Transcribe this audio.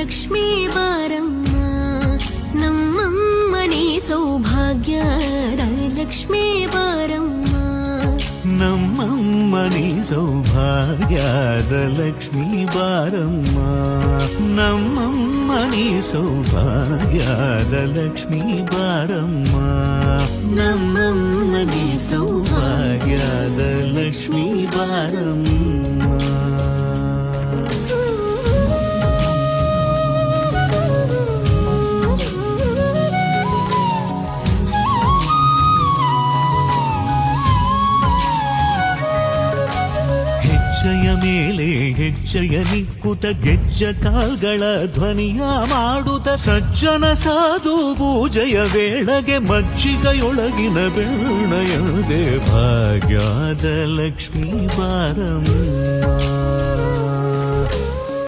ಲಕ್ಷ್ಮೀ ಬಾರಮ್ಮ ನಮ್ಮಮ್ಮನಿ ಸೌಭಾಗ್ಯದ ಲಕ್ಷ್ಮೀ ಬಾರಮ್ಮ ನಮ್ಮಮ್ಮನಿ ಸೌಭಾಗ್ಯದ ಲಕ್ಷ್ಮೀ ಬಾರಮ್ಮ ನಮ್ಮಮ್ಮನಿ ಸೌಭಾಗ್ಯದ ಲಕ್ಷ್ಮೀ ಬಾರಮ್ಮ ನಮ್ಮಮ್ಮನಿ ಸೌಭಾಗ್ಯದ ಲಕ್ಷ್ಮೀ ಬಾರಮ್ಮ. ಹೆಜ್ಜೆಯ ಮೇಲೆ ಹೆಜ್ಜೆಯ ನಿಕ್ಕುತ ಗೆಜ್ಜ ಕಾಲ್ಗಳ ಧ್ವನಿಯ ಮಾಡುತ್ತ ಸಜ್ಜನ ಸಾಧು ಪೂಜೆಯ ವೇಳೆಗೆ ಮಜ್ಜಿಗೆಯೊಳಗಿನ ಬೆಣ್ಣೆಯದೆ ಭಾಗ್ಯದ ಲಕ್ಷ್ಮೀ ಬಾರಮ್ಮ